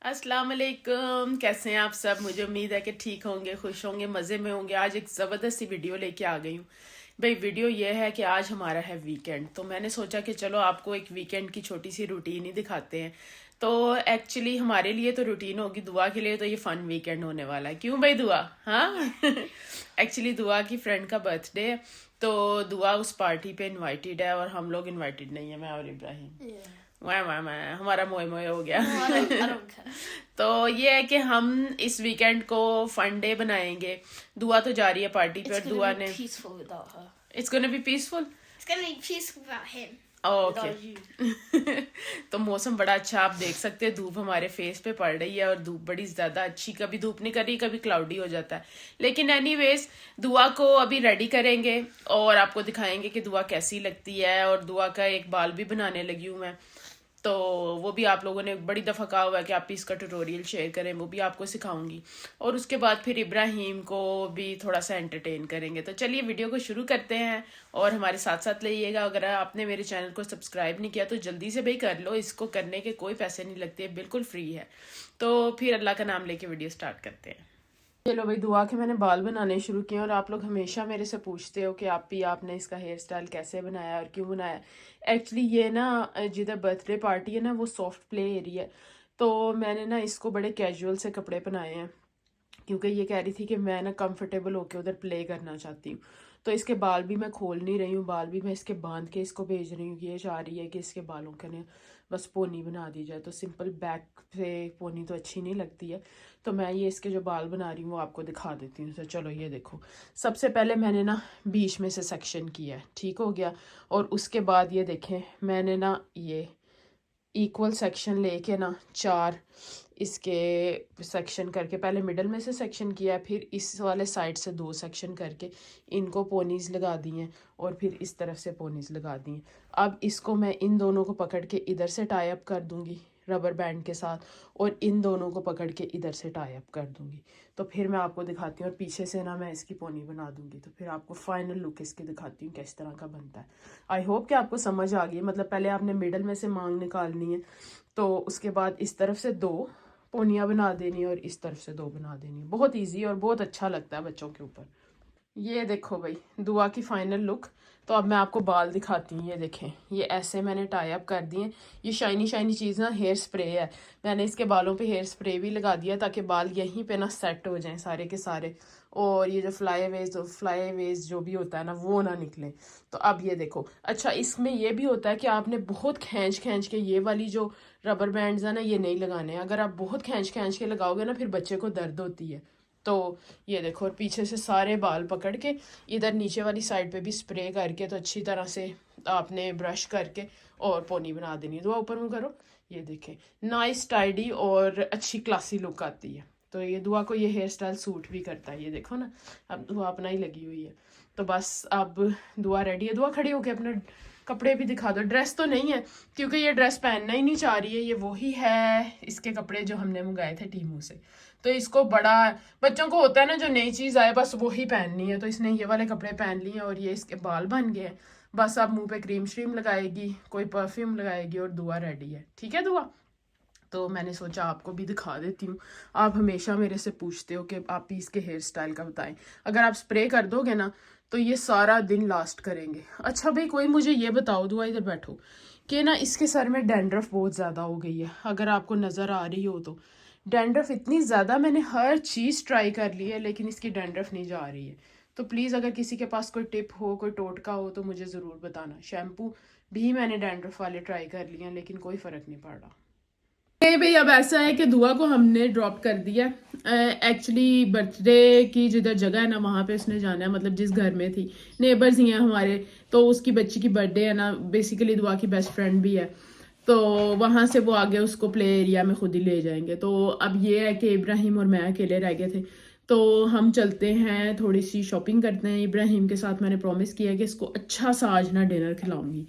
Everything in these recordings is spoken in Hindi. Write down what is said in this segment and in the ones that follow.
अस्सलाम वालेकुम। कैसे हैं आप सब? मुझे उम्मीद है कि ठीक होंगे, खुश होंगे, मज़े में होंगे। आज एक ज़बरदस्त सी वीडियो लेके आ गई हूँ भाई। वीडियो ये है कि आज हमारा है वीकेंड, तो मैंने सोचा कि चलो आपको एक वीकेंड की छोटी सी रूटीन ही दिखाते हैं। तो एक्चुअली हमारे लिए तो रूटीन होगी, दुआ के लिए तो ये फन वीकेंड होने वाला है। क्यों भाई दुआ? हाँ एक्चुअली दुआ की फ्रेंड का बर्थडे है, तो दुआ उस पार्टी पे इनवाइटेड है और हम लोग इनवाइटेड नहीं है, मैं और इब्राहिम। वाह हमारा मोए मोए हो गया तो ये है कि हम इस वीकेंड को फन डे बनाएंगे। दुआ तो जा रही है पार्टी पे और दुआ ने peaceful without her. It's gonna be peaceful. It's gonna be peaceful without him. Okay Without you. तो मौसम बड़ा अच्छा, आप देख सकते हैं धूप हमारे फेस पे पड़ रही है और धूप बड़ी ज्यादा अच्छी, कभी धूप नहीं कर रही कभी क्लाउडी हो जाता है। लेकिन एनीवेज दुआ को अभी रेडी करेंगे और आपको दिखाएंगे कि दुआ कैसी लगती है। और दुआ का एक बाल भी बनाने लगी हूँ मैं, तो वो भी आप लोगों ने बड़ी दफ़ा कहा हुआ है कि आप इसका ट्यूटोरियल शेयर करें, वो भी आपको सिखाऊंगी। और उसके बाद फिर इब्राहिम को भी थोड़ा सा एंटरटेन करेंगे। तो चलिए वीडियो को शुरू करते हैं और हमारे साथ साथ रहिएगा। अगर आपने मेरे चैनल को सब्सक्राइब नहीं किया तो जल्दी से भाई कर लो, इसको करने के कोई पैसे नहीं लगते, बिल्कुल फ्री है। तो फिर अल्लाह का नाम लेके वीडियो स्टार्ट करते हैं। चलो भाई, दुआ के मैंने बाल बनाने शुरू किए और आप लोग हमेशा मेरे से पूछते हो कि आपने इसका हेयर स्टाइल कैसे बनाया और क्यों बनाया। एक्चुअली ये ना जिधर बर्थडे पार्टी है ना वो सॉफ्ट प्ले एरिया है, तो मैंने ना इसको बड़े कैजुअल से कपड़े पहनाए हैं क्योंकि ये कह रही थी कि मैं ना कंफर्टेबल होके उधर प्ले करना चाहती हूँ। तो इसके बाल भी मैं खोल नहीं रही हूँ, बाल भी मैं इसके बांध के इसको भेज रही हूँ। ये चाह रही है कि इसके बालों के ने बस पोनी बना दी जाए, तो सिंपल बैक से पोनी तो अच्छी नहीं लगती है। तो मैं ये इसके जो बाल बना रही हूँ वो आपको दिखा देती हूँ। तो चलो ये देखो, सबसे पहले मैंने ना बीच में से सेक्शन किया है, ठीक हो गया। और उसके बाद ये देखें, मैंने ना ये इक्वल सेक्शन लेके ना 4 इसके सेक्शन करके पहले मिडल में से सेक्शन किया है, फिर इस वाले साइड से 2 सेक्शन करके इनको पोनीज लगा दी हैं और फिर इस तरफ से पोनीज लगा दी हैं। अब इसको मैं इन दोनों को पकड़ के इधर से टाई अप कर दूंगी रबर बैंड के साथ और इन दोनों को पकड़ के इधर से टाई अप कर दूंगी। तो फिर मैं आपको दिखाती हूँ और पीछे से ना मैं इसकी पोनी बना दूंगी, तो फिर आपको फाइनल लुक इसकी दिखाती हूँ किस तरह का बनता है। आई होप कि आपको समझ आ गई। मतलब पहले आपने मिडल में से मांग निकालनी है, तो उसके बाद इस तरफ से 2 पोनियाँ बना देनी और इस तरफ से 2 बना देनी। बहुत इजी और बहुत अच्छा लगता है बच्चों के ऊपर। ये देखो भाई दुआ की फाइनल लुक। तो अब मैं आपको बाल दिखाती हूँ। ये देखें, ये ऐसे मैंने टाई अप कर दिए। ये शाइनी शाइनी चीज़ ना हेयर स्प्रे है, मैंने इसके बालों पे हेयर स्प्रे भी लगा दिया ताकि बाल यहीं पे ना सेट हो जाएं सारे के सारे, और ये जो फ्लाई वेज जो भी होता है ना वो ना निकले। तो अब ये देखो, अच्छा इसमें ये भी होता है कि आपने बहुत खींच खींच के ये वाली जो रबर बैंड्स है ना ये नहीं लगाने हैं। अगर आप बहुत खींच खींच के लगाओगे ना फिर बच्चे को दर्द होती है। तो ये देखो, और पीछे से सारे बाल पकड़ के इधर नीचे वाली साइड पे भी स्प्रे करके तो अच्छी तरह से आपने ब्रश करके और पोनी बना देनी है। दुआ ऊपर मुँह करो। ये देखें, नाइस टाइडी और अच्छी क्लासी लुक आती है। तो ये दुआ को ये हेयर स्टाइल सूट भी करता है। ये देखो ना, अब दुआ अपना ही लगी हुई है। तो बस अब दुआ रेडी है। दुआ खड़ी होके अपने कपड़े भी दिखा दो। ड्रेस तो नहीं है क्योंकि ये ड्रेस पहनना ही नहीं चाह रही है, ये वही है इसके कपड़े जो हमने मंगाए थे टीमू से। तो इसको बड़ा, बच्चों को होता है ना जो नई चीज़ आए बस वही पहननी है, तो इसने ये वाले कपड़े पहन लिए और ये इसके बाल बन गए। बस अब मुंह पे क्रीम श्रीम लगाएगी, कोई परफ्यूम लगाएगी और दुआ रेडी है। ठीक है दुआ? तो मैंने सोचा आपको भी दिखा देती हूँ। आप हमेशा मेरे से पूछते हो कि आप इसके हेयर स्टाइल का बताएं। अगर आप स्प्रे कर दोगे ना तो ये सारा दिन लास्ट करेंगे। अच्छा भाई, कोई मुझे ये बताओ, दुआ इधर बैठो, कि ना इसके सर में डैंड्रफ बहुत ज़्यादा हो गई है। अगर आपको नज़र आ रही हो तो डैंड्रफ इतनी ज़्यादा, मैंने हर चीज़ ट्राई कर ली है लेकिन इसकी डैंड्रफ नहीं जा रही है। तो प्लीज़ अगर किसी के पास कोई टिप हो, कोई टोटका हो तो मुझे ज़रूर बताना। शैम्पू भी मैंने डैंड्रफ वाले ट्राई कर लिए हैं लेकिन कोई फ़र्क नहीं पड़ रहा। भाई अब ऐसा है कि दुआ को हमने ड्रॉप कर दिया। एक्चुअली बर्थडे की जिधर जगह है ना वहाँ पे उसने जाना है, मतलब जिस घर में थी, नेबर्स ही हैं हमारे, तो उसकी बच्ची की बर्थडे है ना, बेसिकली दुआ की बेस्ट फ्रेंड भी है। तो वहाँ से वो आगे उसको प्ले एरिया में खुद ही ले जाएंगे। तो अब ये है कि इब्राहिम और मैं अकेले रह गए थे, तो हम चलते हैं थोड़ी सी शॉपिंग करते हैं। इब्राहिम के साथ मैंने प्रॉमिस किया कि इसको अच्छा सा आज ना डिनर खिलाऊंगी।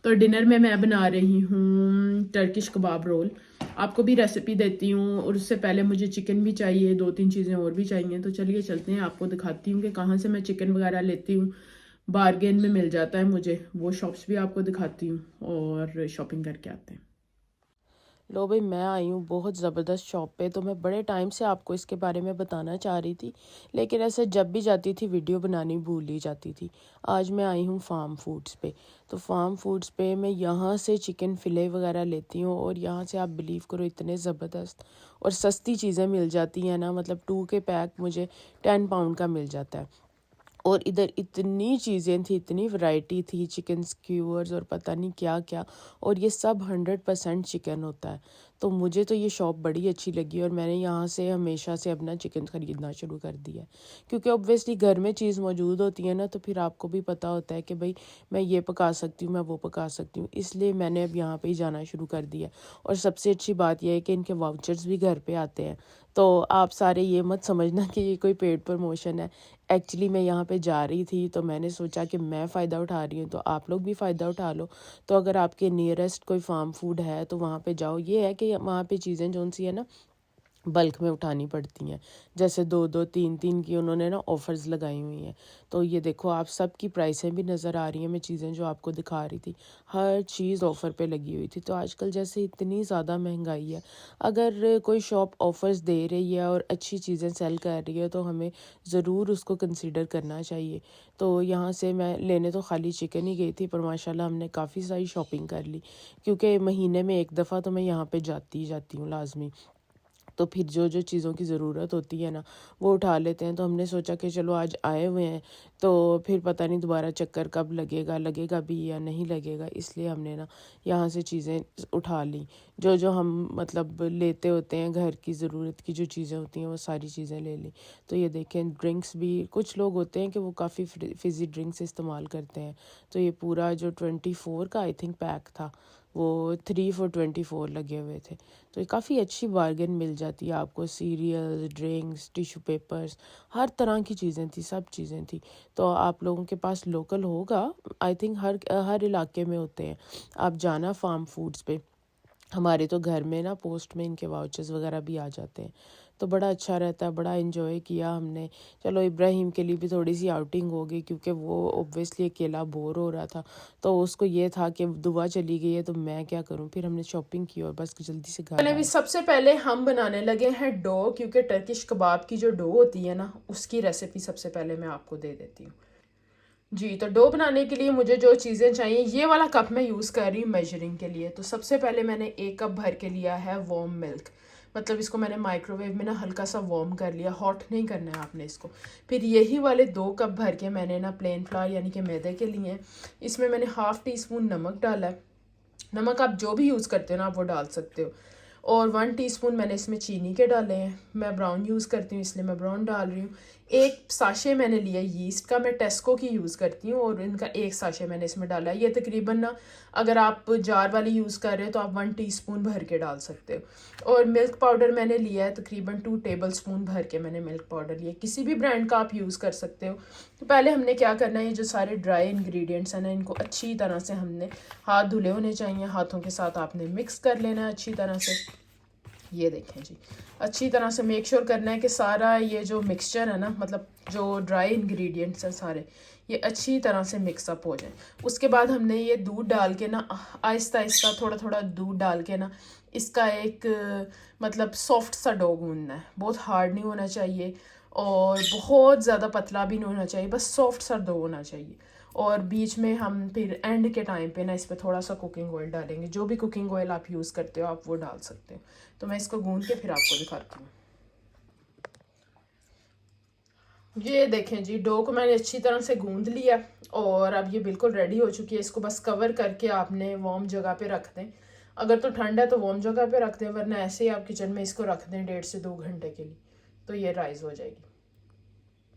तो डिनर में मैं बना रही हूँ टर्किश कबाब रोल। आपको भी रेसिपी देती हूँ और उससे पहले मुझे चिकन भी चाहिए, 2-3 चीज़ें और भी चाहिए। तो चलिए चलते हैं, आपको दिखाती हूँ कि कहाँ से मैं चिकन वगैरह लेती हूँ। बारगेन में मिल जाता है मुझे, वो शॉप्स भी आपको दिखाती हूँ और शॉपिंग करके आते हैं। लो भाई, मैं आई हूँ बहुत ज़बरदस्त शॉप पे। तो मैं बड़े टाइम से आपको इसके बारे में बताना चाह रही थी, लेकिन ऐसे जब भी जाती थी वीडियो बनानी भूल ही जाती थी। आज मैं आई हूँ फार्म फूड्स पे। तो फार्म फूड्स पे मैं यहाँ से चिकन फिले वगैरह लेती हूँ, और यहाँ से आप बिलीव करो इतने ज़बरदस्त और सस्ती चीज़ें मिल जाती हैं ना। मतलब 2 के पैक मुझे 10 पाउंड का मिल जाता है। और इधर इतनी चीज़ें थी, इतनी वैरायटी थी, चिकन स्क्यूअर्स और पता नहीं क्या क्या। और ये सब 100% चिकन होता है। तो मुझे तो ये शॉप बड़ी अच्छी लगी, और मैंने यहाँ से हमेशा से अपना चिकन ख़रीदना शुरू कर दिया है। क्योंकि ऑब्वियसली घर में चीज़ मौजूद होती है ना, तो फिर आपको भी पता होता है कि भाई मैं ये पका सकती हूँ, मैं वो पका सकती हूँ। इसलिए मैंने अब यहाँ पे ही जाना शुरू कर दिया। और सबसे अच्छी बात यह है कि इनके वाउचर्स भी घर पे आते हैं। तो आप सारे ये मत समझना कि ये कोई पेड प्रमोशन है। एक्चुअली मैं यहाँ पे जा रही थी, तो मैंने सोचा कि मैं फ़ायदा उठा रही हूँ तो आप लोग भी फ़ायदा उठा लो। तो अगर आपके नियरेस्ट कोई फार्म फूड है तो वहाँ पे जाओ। ये है कि वहाँ पे चीज़ें जो सी है ना, बल्क में उठानी पड़ती हैं। जैसे 2-2 3-3 की उन्होंने ना ऑफ़र्स लगाई हुई हैं। तो ये देखो, आप सब की प्राइसें भी नज़र आ रही हैं। मैं चीज़ें जो आपको दिखा रही थी, हर चीज़ ऑफ़र पे लगी हुई थी। तो आजकल जैसे इतनी ज़्यादा महंगाई है, अगर कोई शॉप ऑफ़र्स दे रही है और अच्छी चीज़ें सेल कर रही है तो हमें ज़रूर उसको कंसिडर करना चाहिए। तो यहाँ से मैं लेने तो खाली चिकन ही गई थी, पर माशाल्लाह हमने काफ़ी सारी शॉपिंग कर ली। क्योंकि महीने में एक दफ़ा तो मैं यहाँ पे जाती ही जाती हूँ लाजमी। तो फिर जो जो चीज़ों की ज़रूरत होती है ना, वो उठा लेते हैं। तो हमने सोचा कि चलो आज आए हुए हैं, तो फिर पता नहीं दोबारा चक्कर कब लगेगा, लगेगा भी या नहीं लगेगा। इसलिए हमने ना यहाँ से चीज़ें उठा ली। जो जो हम मतलब लेते होते हैं, घर की ज़रूरत की जो चीज़ें होती हैं वो सारी चीज़ें ले ली। तो ये देखें, ड्रिंक्स भी कुछ लोग होते हैं कि वो काफ़ी फ़िज़ी ड्रिंक्स इस्तेमाल करते हैं। तो ये पूरा जो 24 का आई थिंक पैक था, वो 3 for 24 लगे हुए थे। तो ये काफ़ी अच्छी बार्गेन मिल जाती है आपको। सीरियल, ड्रिंक्स, टिश्यू पेपर्स, हर तरह की चीज़ें थी, सब चीज़ें थी। तो आप लोगों के पास लोकल होगा, आई थिंक हर इलाके में होते हैं। आप जाना फार्म फूड्स पे। हमारे तो घर में ना पोस्ट में इनके वाउचर्स वगैरह भी आ जाते हैं। तो बड़ा अच्छा रहता है, बड़ा एंजॉय किया हमने। चलो इब्राहिम के लिए भी थोड़ी सी आउटिंग हो गई, क्योंकि वो ऑब्वियसली अकेला बोर हो रहा था। तो उसको ये था कि दुआ चली गई है तो मैं क्या करूं। फिर हमने शॉपिंग की और बस जल्दी से घर आए। सबसे पहले हम बनाने लगे हैं डो, क्योंकि टर्किश कबाब की जो डो होती है ना, उसकी रेसिपी सबसे पहले मैं आपको दे देती हूँ जी। तो डो बनाने के लिए मुझे जो चीज़ें चाहिए, ये वाला कप मैं यूज़ कर रही हूँ मेजरिंग के लिए। तो सबसे पहले मैंने 1 कप भर के लिया है वार्म मिल्क। मतलब इसको मैंने माइक्रोवेव में ना हल्का सा वार्म कर लिया, हॉट नहीं करना है आपने इसको। फिर यही वाले 2 कप भर के मैंने ना प्लेन फ्लावर यानी कि मैदे के लिए हैं। इसमें मैंने ½ टीस्पून नमक डाला है। नमक आप जो भी यूज़ करते हो ना, आप वो डाल सकते हो। और 1 टीस्पून मैंने इसमें चीनी के डाले हैं। मैं ब्राउन यूज़ करती हूँ इसलिए मैं ब्राउन डाल रही हूँ। 1 साशे मैंने लिया यीस्ट का, मैं टेस्को की यूज़ करती हूँ, और इनका 1 साशे मैंने इसमें डाला है। ये तकरीबन ना, अगर आप जार वाली यूज़ कर रहे हो तो आप 1 टीस्पून भर के डाल सकते हो। और मिल्क पाउडर मैंने लिया है तकरीबन 2 टेबलस्पून भर के मैंने मिल्क पाउडर लिया। किसी भी ब्रांड का आप यूज़ कर सकते हो। तो पहले हमने क्या करना है, ये जो सारे ड्राई इंग्रेडिएंट्स हैं ना, इनको अच्छी तरह से हमने, हाथ धुले होने चाहिए, हाथों के साथ आपने मिक्स कर लेना है अच्छी तरह से। ये देखें जी, अच्छी तरह से मेक श्योर करना है कि सारा ये जो मिक्सचर है ना, मतलब जो ड्राई इंग्रेडिएंट्स हैं सारे, ये अच्छी तरह से मिक्सअप हो जाए। उसके बाद हमने ये दूध डाल के ना, आहिस्ता आहिस्ता थोड़ा थोड़ा दूध डाल के ना, इसका एक मतलब सॉफ्ट सा डो गूंदना है। बहुत हार्ड नहीं होना चाहिए और बहुत ज़्यादा पतला भी नहीं होना चाहिए, बस सॉफ्ट सा डो होना चाहिए। और बीच में हम फिर एंड के टाइम पे ना इस पर थोड़ा सा कुकिंग ऑयल डालेंगे। जो भी कुकिंग ऑयल आप यूज़ करते हो आप वो डाल सकते हो। तो मैं इसको गूंद के फिर आपको दिखाती हूँ। ये देखें जी, डो को मैंने अच्छी तरह से गूंद लिया और अब ये बिल्कुल रेडी हो चुकी है। इसको बस कवर करके आपने वार्म जगह पे रख दें। अगर तो ठंड है तो वार्म जगह पे रख दें, वरना ऐसे ही आप किचन में इसको रख दें 1.5 से 2 घंटे के लिए, तो ये राइज हो जाएगी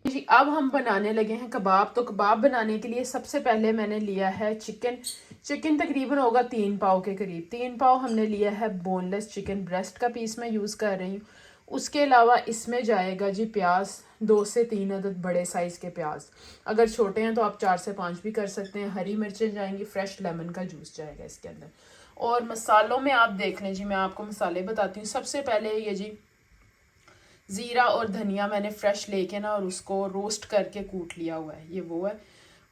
जी। अब हम बनाने लगे हैं कबाब। तो कबाब बनाने के लिए सबसे पहले मैंने लिया है चिकन तकरीबन होगा 3 पाव के करीब। 3 पाव हमने लिया है बोनलेस चिकन, ब्रेस्ट का पीस मैं यूज़ कर रही हूँ। उसके अलावा इसमें जाएगा जी प्याज, 2 से 3 अदद बड़े साइज़ के प्याज। अगर छोटे हैं तो आप 4 से 5 भी कर सकते हैं। हरी मिर्चें जाएंगी, फ्रेश लेमन का जूस जाएगा इसके अंदर। और मसालों में आप देख लें जी, मैं आपको मसाले बताती हूँ। सबसे पहले ये जी ज़ीरा और धनिया मैंने फ्रेश लेके ना और उसको रोस्ट करके कूट लिया हुआ है, ये वो है।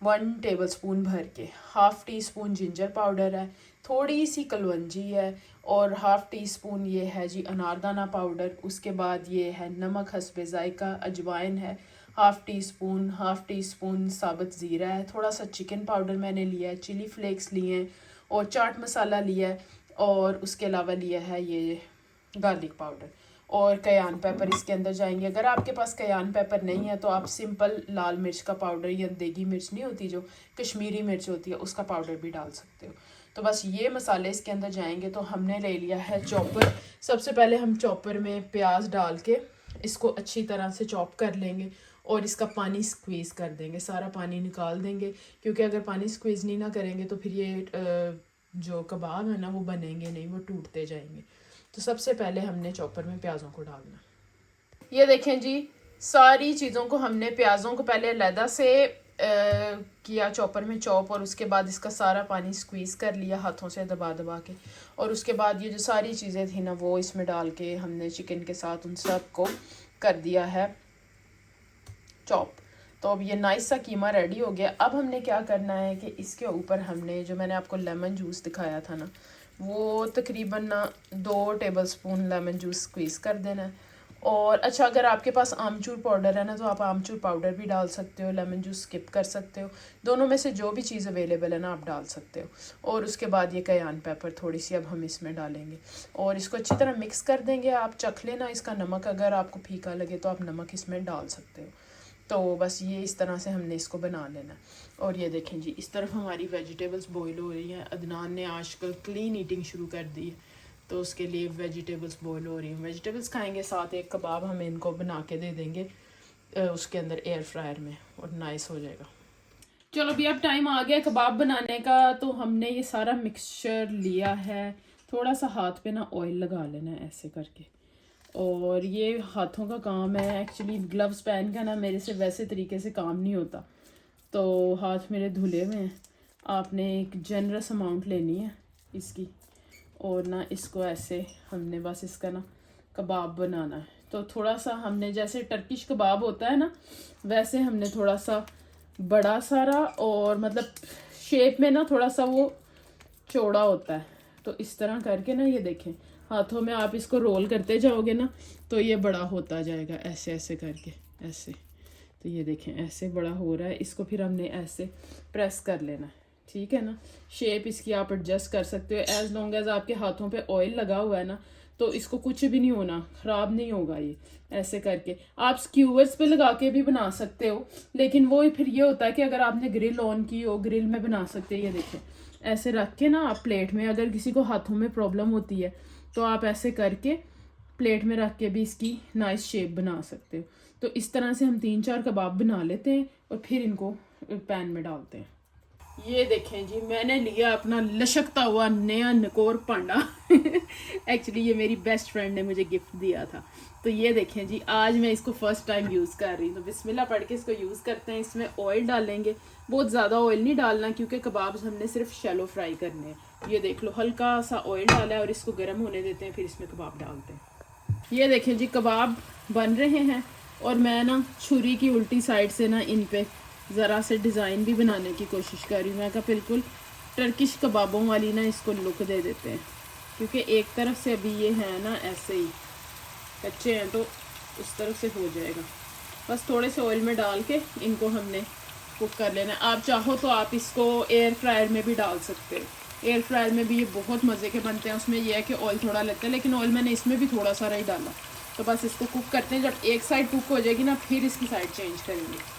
1 टेबलस्पून भर के। ½ टीस्पून जिंजर पाउडर है, थोड़ी सी कलवंजी है, और हाफ़ टी स्पून ये है जी अनारदाना पाउडर। उसके बाद ये है नमक हस्बे ज़ायका, अजवाइन है हाफ़ टी स्पून साबुत ज़ीरा है, थोड़ा सा चिकन पाउडर मैंने लिया है, चिली फ्लेक्स लिए हैं और चाट मसाला लिया है, और उसके अलावा लिया है ये गार्लिक पाउडर और कयान पेपर इसके अंदर जाएंगे। अगर आपके पास कयान पेपर नहीं है तो आप सिंपल लाल मिर्च का पाउडर या देगी मिर्च नहीं होती जो कश्मीरी मिर्च होती है उसका पाउडर भी डाल सकते हो। तो बस ये मसाले इसके अंदर जाएंगे। तो हमने ले लिया है चॉपर। सबसे पहले हम चॉपर में प्याज डाल के इसको अच्छी तरह से चॉप कर लेंगे और इसका पानी स्क्वीज़ कर देंगे, सारा पानी निकाल देंगे, क्योंकि अगर पानी स्क्वीज़ नहीं ना करेंगे तो फिर ये जो कबाब है ना वो बनेंगे नहीं, वो टूटते जाएंगे। तो सबसे पहले हमने चॉपर में प्याज़ों को डालना। ये देखें जी, सारी चीज़ों को हमने प्याज़ों को पहले अलहदा से किया चॉपर में चॉप, और उसके बाद इसका सारा पानी स्क्वीज़ कर लिया हाथों से दबा दबा के, और उसके बाद ये जो सारी चीज़ें थी ना वो इसमें डाल के हमने चिकन के साथ उन सब को कर दिया है चॉप। तो अब ये नाइस सा कीमा रेडी हो गया। अब हमने क्या करना है कि इसके ऊपर हमने जो मैंने आपको लेमन जूस दिखाया था ना वो तकरीबन ना 2 टेबलस्पून लेमन जूस स्क्वीज़ कर देना है। और अच्छा, अगर आपके पास आमचूर पाउडर है ना तो आप आमचूर पाउडर भी डाल सकते हो, लेमन जूस स्किप कर सकते हो, दोनों में से जो भी चीज़ अवेलेबल है ना आप डाल सकते हो। और उसके बाद ये कयान पेपर थोड़ी सी अब हम इसमें डालेंगे और इसको अच्छी तरह मिक्स कर देंगे। आप चख लेना इसका नमक, अगर आपको फीका लगे तो आप नमक इसमें डाल सकते हो। तो बस ये इस तरह से हमने इसको बना लेना। और ये देखें जी, इस तरफ हमारी वेजिटेबल्स बॉईल हो रही हैं। अदनान ने आजकल क्लीन ईटिंग शुरू कर दी है तो उसके लिए वेजिटेबल्स बॉईल हो रही हैं। वेजिटेबल्स खाएंगे, साथ एक कबाब हम इनको बना के दे देंगे उसके अंदर एयर फ्रायर में, और नाइस हो जाएगा। चलो अभी अब टाइम आ गया कबाब बनाने का। तो हमने ये सारा मिक्सचर लिया है, थोड़ा सा हाथ पे ना ऑयल लगा लेना है ऐसे करके, और ये हाथों का काम है। एक्चुअली ग्लव्स पहन का ना मेरे से वैसे तरीके से काम नहीं होता, तो हाथ मेरे धुले हुए हैं। आपने एक जनरस अमाउंट लेनी है इसकी, और ना इसको ऐसे हमने बस इसका ना कबाब बनाना है। तो थोड़ा सा हमने जैसे टर्किश कबाब होता है ना वैसे हमने थोड़ा सा बड़ा सारा, और मतलब शेप में ना थोड़ा सा वो चौड़ा होता है। तो इस तरह करके ना ये देखें, हाथों में आप इसको रोल करते जाओगे ना तो ये बड़ा होता जाएगा ऐसे ऐसे करके, ऐसे। तो ये देखें ऐसे बड़ा हो रहा है, इसको फिर हमने ऐसे प्रेस कर लेना है, ठीक है ना। शेप इसकी आप एडजस्ट कर सकते हो, एज लॉन्ग एज आपके हाथों पे ऑयल लगा हुआ है ना तो इसको कुछ भी नहीं होना, ख़राब नहीं होगा ये। ऐसे करके आप स्क्यूवर्स पे लगा के भी बना सकते हो, लेकिन वो फिर ये होता है कि अगर आपने ग्रिल ऑन की हो, ग्रिल में बना सकते हो। ये देखें ऐसे रख के ना आप प्लेट में, अगर किसी को हाथों में प्रॉब्लम होती है तो आप ऐसे करके प्लेट में रख के भी इसकी नाइस शेप बना सकते हो। तो इस तरह से हम 3-4 कबाब बना लेते हैं और फिर इनको पैन में डालते हैं। ये देखें जी, मैंने लिया अपना लशकता हुआ नया नकोर पांडा एक्चुअली ये मेरी बेस्ट फ्रेंड ने मुझे गिफ्ट दिया था। तो ये देखें जी, आज मैं इसको फर्स्ट टाइम यूज़ कर रही हूँ। तो बिस्मिल्लाह पढ़ के इसको यूज़ करते हैं। इसमें ऑयल डालेंगे, बहुत ज़्यादा ऑयल नहीं डालना क्योंकि कबाब हमने सिर्फ शैलो फ्राई करने हैं। ये देख लो, हल्का सा ऑयल डाला है और इसको गर्म होने देते हैं, फिर इसमें कबाब डालते हैं। ये देखें जी, कबाब बन रहे हैं और मैं ना छुरी की उल्टी साइड से ना इन पे ज़रा से डिज़ाइन भी बनाने की कोशिश कर रही हूँ। मैं कहा बिल्कुल टर्किश कबाबों वाली ना इसको लुक दे देते हैं, क्योंकि एक तरफ से अभी ये है ना ऐसे ही कच्चे हैं तो उस तरफ से हो जाएगा। बस थोड़े से ऑयल में डाल के इनको हमने कुक कर लेना है। आप चाहो तो आप इसको एयर फ्रायर में भी डाल सकते हो। एयर फ्रायर में भी ये बहुत मज़े के बनते हैं। उसमें यह है कि ऑयल थोड़ा लगता है, लेकिन ऑयल मैंने इसमें भी थोड़ा सा ही डाला। तो बस इसको कुक करते हैं, जब एक साइड कुक हो जाएगी ना फिर इसकी साइड चेंज करेंगे।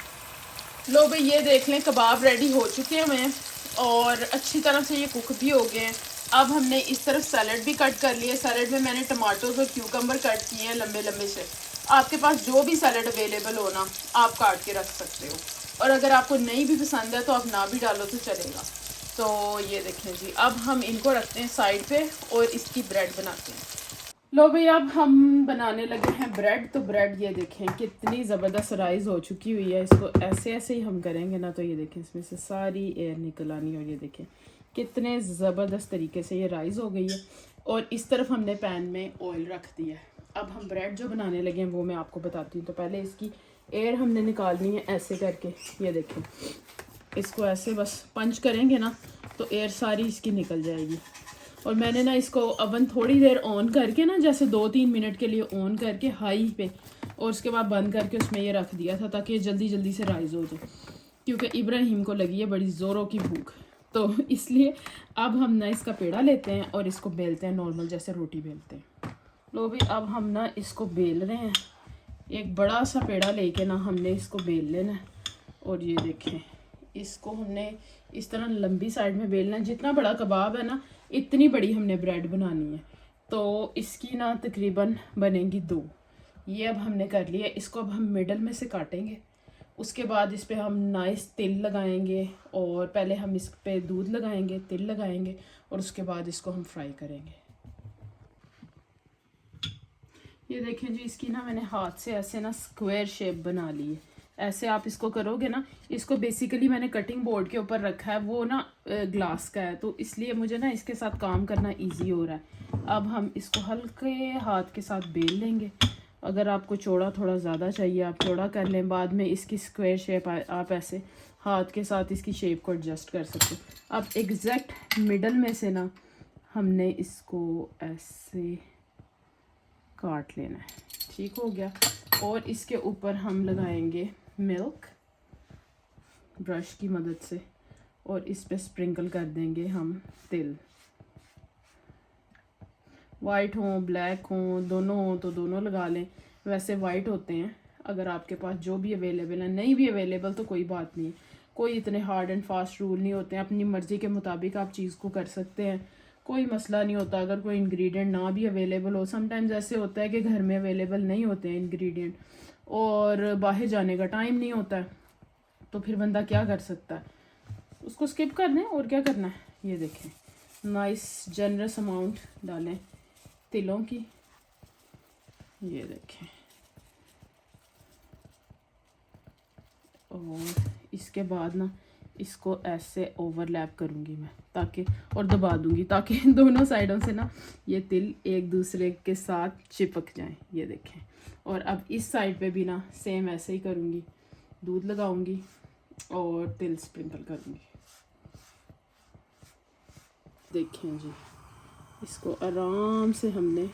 लो भाई, ये देख लें कबाब रेडी हो चुके हैं और अच्छी तरह से ये कुक भी हो गए हैं। अब हमने इस तरफ सैलड भी कट कर लिया। सैलड में मैंने टमाटोज और क्यूकम्बर कट किए हैं लंबे लंबे से। आपके पास जो भी सैलड अवेलेबल हो ना आप काट के रख सकते हो, और अगर आपको नहीं भी पसंद है तो आप ना भी डालो तो चलेगा। तो ये देखें जी, अब हम इनको रखते हैं साइड पे और इसकी ब्रेड बनाते हैं। लो भाई, अब हम बनाने लगे हैं ब्रेड। तो ब्रेड ये देखें कितनी ज़बरदस्त राइज़ हो चुकी हुई है। इसको ऐसे ऐसे ही हम करेंगे ना तो ये देखें इसमें से सारी एयर निकल आनी, और ये देखें कितने ज़बरदस्त तरीके से ये राइज़ हो गई है। और इस तरफ हमने पैन में ऑयल रख दिया है। अब हम ब्रेड जो बनाने लगे हैं वो मैं आपको बताती हूँ। तो पहले इसकी एयर हमने निकालनी है ऐसे करके। ये देखें, इसको ऐसे बस पंच करेंगे ना तो एयर सारी इसकी निकल जाएगी। और मैंने ना इसको ओवन थोड़ी देर ऑन करके ना, जैसे 2-3 मिनट के लिए ऑन करके हाई पे, और उसके बाद बंद करके उसमें ये रख दिया था ताकि जल्दी जल्दी से राइज हो जाए, क्योंकि इब्राहिम को लगी है बड़ी ज़ोरों की भूख। तो इसलिए अब हम ना इसका पेड़ा लेते हैं और इसको बेलते हैं नॉर्मल जैसे रोटी बेलते हैं। लो भी अब हम ना इसको बेल रहे हैं। एक बड़ा सा पेड़ा लेके ना हमने इसको बेल लेना है। और ये देखें, इसको हमने इस तरह लंबी साइड में बेलना है। जितना बड़ा कबाब है ना, इतनी बड़ी हमने ब्रेड बनानी है। तो इसकी ना तकरीबन बनेंगी 2। ये अब हमने कर लिया। इसको अब हम मिडल में से काटेंगे। उसके बाद इस पे हम नाइस तिल लगाएंगे, और पहले हम इस पे दूध लगाएंगे, तिल लगाएंगे, और उसके बाद इसको हम फ्राई करेंगे। ये देखें जी, इसकी ना मैंने हाथ से ऐसे ना स्क्वायर शेप बना ली है। ऐसे आप इसको करोगे ना, इसको बेसिकली मैंने कटिंग बोर्ड के ऊपर रखा है, वो ना ग्लास का है, तो इसलिए मुझे ना इसके साथ काम करना इजी हो रहा है। अब हम इसको हल्के हाथ के साथ बेल लेंगे। अगर आपको चौड़ा थोड़ा ज़्यादा चाहिए आप चौड़ा कर लें, बाद में इसकी स्क्वायर शेप आप ऐसे हाथ के साथ इसकी शेप को एडजस्ट कर सकते हो। अब एग्जैक्ट मिडल में से ना हमने इसको ऐसे काट लेना है। ठीक हो गया। और इसके ऊपर हम लगाएंगे मिल्क ब्रश की मदद से, और इस पे स्प्रिंकल कर देंगे हम तिल। वाइट हो ब्लैक हो दोनों हो तो दोनों लगा लें। वैसे वाइट होते हैं, अगर आपके पास जो भी अवेलेबल है। नहीं भी अवेलेबल तो कोई बात नहीं है, कोई इतने हार्ड एंड फास्ट रूल नहीं होते हैं। अपनी मर्ज़ी के मुताबिक आप चीज़ को कर सकते हैं, कोई मसला नहीं होता। अगर कोई इंग्रेडिएंट ना भी अवेलेबल हो, समटाइम्स ऐसे होता है कि घर में अवेलेबल नहीं होते हैं इंग्रेडिएंट, और बाहर जाने का टाइम नहीं होता है, तो फिर बंदा क्या कर सकता है, उसको स्किप कर दें। और क्या करना है, ये देखें, नाइस जनरस अमाउंट डालें तिलों की। ये देखें, और इसके बाद ना इसको ऐसे ओवरलैप करूँगी मैं, ताकि, और दबा दूँगी ताकि दोनों साइडों से ना ये तिल एक दूसरे के साथ चिपक जाएं। ये देखें। और अब इस साइड पे भी ना सेम ऐसे ही करूँगी, दूध लगाऊँगी और तिल स्प्रिंकल करूँगी। देखें जी, इसको आराम से हमने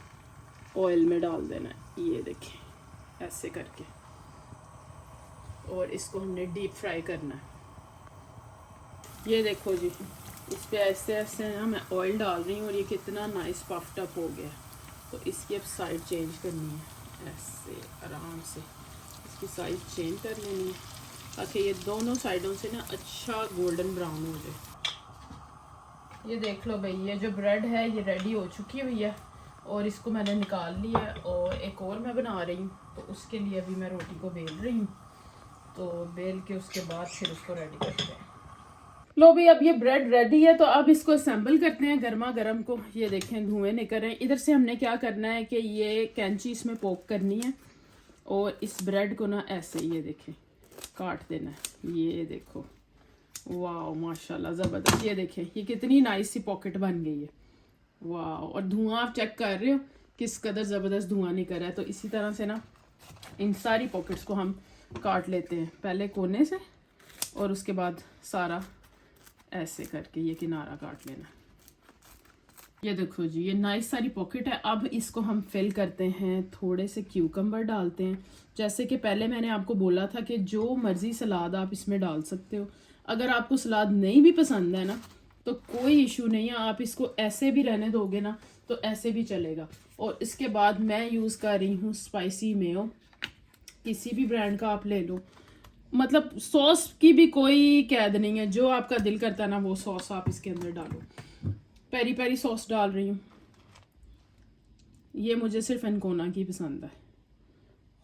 ऑयल में डाल देना है। ये देखें, ऐसे करके, और इसको हमने डीप फ्राई करना है। ये देखो जी, इस पे ऐसे ऐसे ना मैं ऑयल डाल रही हूँ, और ये कितना नाइस पफ्ड अप हो गया। तो इसकी अब साइड चेंज करनी है, ऐसे आराम से इसकी साइड चेंज कर लेनी है, ताकि ये दोनों साइडों से ना अच्छा गोल्डन ब्राउन हो जाए। ये देख लो भाई, ये जो ब्रेड है ये रेडी हो चुकी हुई है, और इसको मैंने निकाल लिया है, और एक और मैं बना रही हूँ। तो उसके लिए अभी मैं रोटी को बेल रही हूँ, तो बेल के उसके बाद फिर उसको रेडी करते हैं। लो भी, अब ये ब्रेड रेडी है, तो अब इसको असेंबल करते हैं गर्मा गर्म को। ये देखें, धुएं निकल रहे हैं। इधर से हमने क्या करना है कि ये कैंची इसमें पोक करनी है, और इस ब्रेड को ना ऐसे, ये देखें, काट देना है। ये देखो, वाह माशाल्लाह ज़बरदस्त। ये देखें, ये कितनी नाइस सी पॉकेट बन गई है। वाह, और धुआं आप चेक कर रहे हो किस कदर ज़बरदस्त धुआं निकल रहा है। तो इसी तरह से ना इन सारी पॉकेट्स को हम काट लेते हैं, पहले कोने से, और उसके बाद सारा ऐसे करके ये किनारा काट लेना। ये देखो जी, ये नाइस सारी पॉकेट है। अब इसको हम फिल करते हैं, थोड़े से क्यूकम्बर डालते हैं। जैसे कि पहले मैंने आपको बोला था कि जो मर्ज़ी सलाद आप इसमें डाल सकते हो। अगर आपको सलाद नहीं भी पसंद है ना, तो कोई इशू नहीं है, आप इसको ऐसे भी रहने दोगे ना तो ऐसे भी चलेगा। और इसके बाद मैं यूज़ कर रही हूँ स्पाइसी मेयो, किसी भी ब्रांड का आप ले लो, मतलब सॉस की भी कोई कैद नहीं है। जो आपका दिल करता है ना वो सॉस आप इसके अंदर डालो। पेरी पेरी सॉस डाल रही हूँ, ये मुझे सिर्फ एनकोना की पसंद है,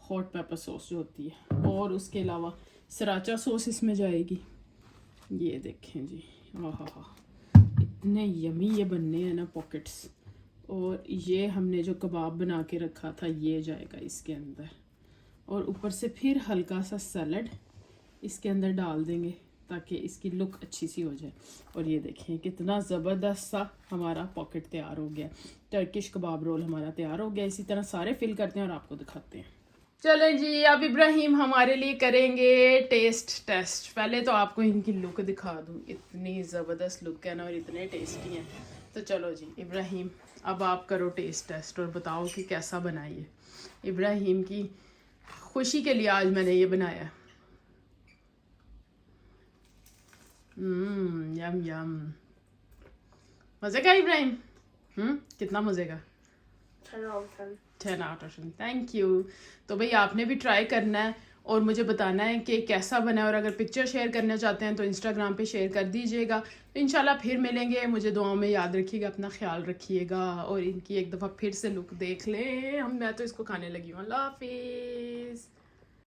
हॉट पेपर सॉस जो होती है। और उसके अलावा सराचा सॉस इसमें जाएगी। ये देखें जी, आहा, इतने यमी ये बनने हैं ना पॉकेट्स। और ये हमने जो कबाब बना के रखा था ये जाएगा इसके अंदर, और ऊपर से फिर हल्का सा सैलड इसके अंदर डाल देंगे ताकि इसकी लुक अच्छी सी हो जाए। और ये देखें, कितना ज़बरदस्त सा हमारा पॉकेट तैयार हो गया। टर्किश कबाब रोल हमारा तैयार हो गया। इसी तरह सारे फिल करते हैं और आपको दिखाते हैं। चलें जी, अब इब्राहिम हमारे लिए करेंगे टेस्ट टेस्ट। पहले तो आपको इनकी लुक दिखा दूँ, इतनी ज़बरदस्त लुक है ना, और इतने टेस्टी हैं। तो तो चलो जी इब्राहिम, अब आप करो टेस्ट टेस्ट और बताओ कि कैसा बना ये। इब्राहिम की खुशी के लिए आज मैंने ये बनाया। यम यम। मज़े का इब्राहिम? कितना मज़े का? 10 out of 10. 10 out of 10। Thank you. तो भाई आपने भी ट्राई करना है और मुझे बताना है कि कैसा बना है, और अगर पिक्चर शेयर करना चाहते हैं तो इंस्टाग्राम पे शेयर कर दीजिएगा। तो इंशाल्लाह फिर मिलेंगे। मुझे दुआओं में याद रखिएगा, अपना ख्याल रखिएगा, और इनकी एक दफ़ा फिर से लुक देख लें। मैं तो इसको खाने लगी हूँ। अल्लाह हाफिज़।